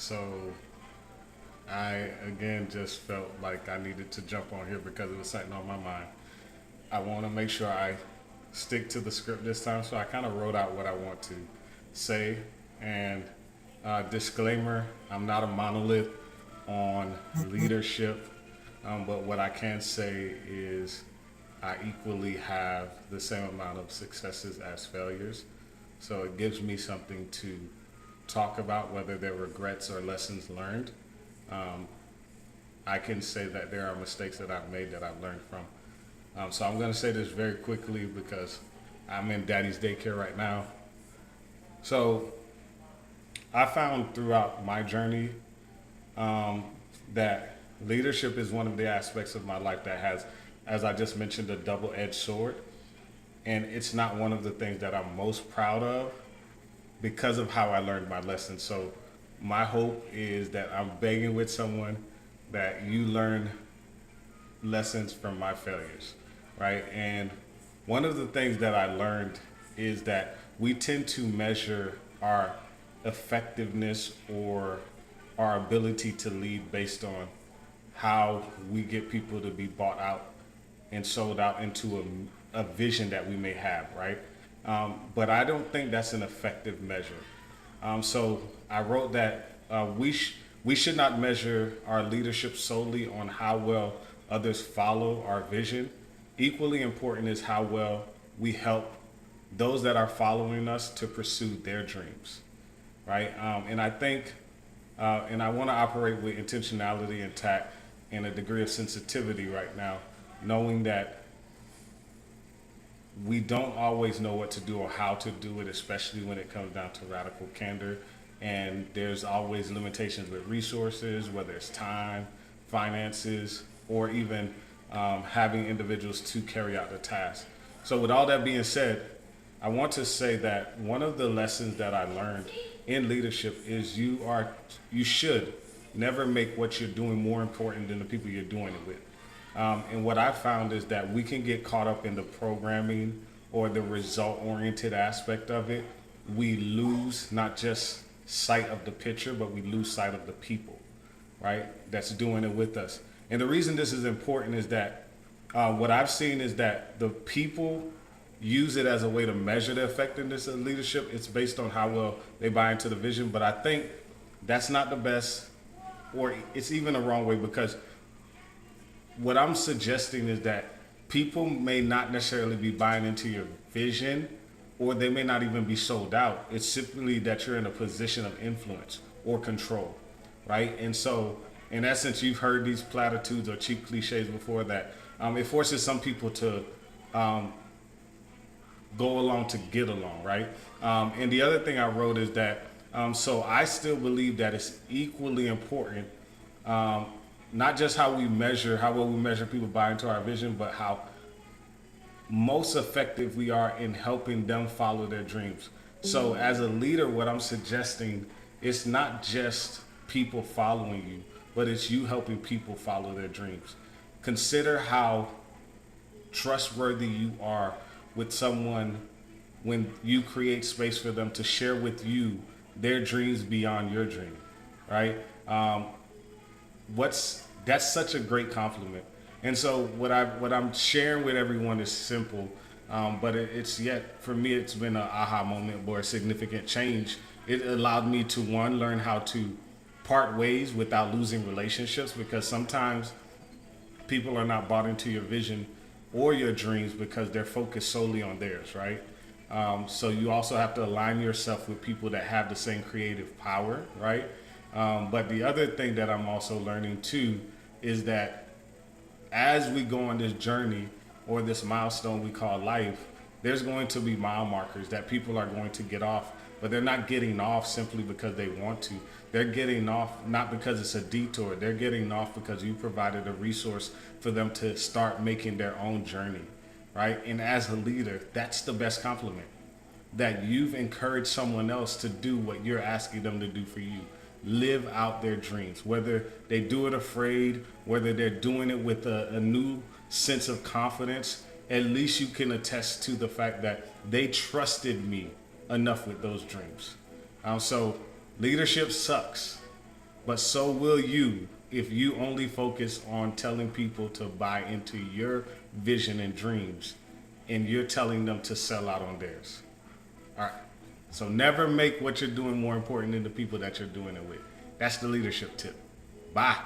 So I again just felt like I needed to jump on here because it was something on my mind. I want to make sure I stick to the script this time, so I kind of wrote out what I want to say. And disclaimer: I'm not a monolith on leadership, but what I can say is I equally have the same amount of successes as failures. So it gives me something to talk about, whether they're regrets or lessons learned. Um, I can say that there are mistakes that I've made that I've learned from. So I'm going to say this very quickly because I'm in daddy's daycare right now. So I found throughout my journey um, that leadership is one of the aspects of my life that has, as I just mentioned, a double edged sword. And it's not one of the things that I'm most proud of because of how I learned my lesson. So my hope is that I'm begging with someone that you learn lessons from my failures, right? And one of the things that I learned is that we tend to measure our effectiveness or our ability to lead based on how we get people to be bought out and sold out into a vision that we may have, right? But I don't think that's an effective measure. So I wrote that we should not measure our leadership solely on how well others follow our vision. Equally important is how well we help those that are following us to pursue their dreams, right? And I think, and I want to operate with intentionality and tact and a degree of sensitivity right now, knowing that we don't always know what to do or how to do it, especially when it comes down to radical candor. And there's always limitations with resources, whether it's time, finances, or even having individuals to carry out the task. So, with all that being said, I want to say that one of the lessons that I learned in leadership is you should never make what you're doing more important than the people you're doing it with. And what I found is that we can get caught up in the programming or the result oriented aspect of it. We lose not just sight of the picture, but we lose sight of the people, right? That's doing it with us. And the reason this is important is that what I've seen is that the people use it as a way to measure the effectiveness of leadership. It's based on how well they buy into the vision. But I think that's not the best, or it's even a wrong way because what I'm suggesting is that people may not necessarily be buying into your vision or they may not even be sold out. It's simply that you're in a position of influence or control, right? And so, in essence, you've heard these platitudes or cheap cliches before that it forces some people to um, go along to get along, right? And the other thing I wrote is that so I still believe that it's equally important um, not just how well we measure people buy into our vision, but how most effective we are in helping them follow their dreams. So as a leader, what I'm suggesting is not just people following you, but it's you helping people follow their dreams. Consider how trustworthy you are with someone when you create space for them to share with you their dreams beyond your dream, right? What's That's such a great compliment. And so what I'm sharing with everyone is simple, but it's yet for me it's been an aha moment or a significant change. It allowed me to one learn how to part ways without losing relationships because sometimes people are not bought into your vision or your dreams because they're focused solely on theirs, right? So you also have to align yourself with people that have the same creative power, right? But the other thing that I'm also learning too is that as we go on this journey or this milestone we call life, there's going to be mile markers that people are going to get off, but they're not getting off simply because they want to. They're getting off not because it's a detour. They're getting off because you provided a resource for them to start making their own journey, right? And as a leader, that's the best compliment that you've encouraged someone else to do what you're asking them to do for you. Live out their dreams, whether they do it afraid, whether they're doing it with a new sense of confidence. At least you can attest to the fact that they trusted me enough with those dreams. So leadership sucks. but so will you if you only focus on telling people to buy into your vision and dreams and you're telling them to sell out on theirs. All right. So never make what you're doing more important than the people that you're doing it with. That's the leadership tip. Bye.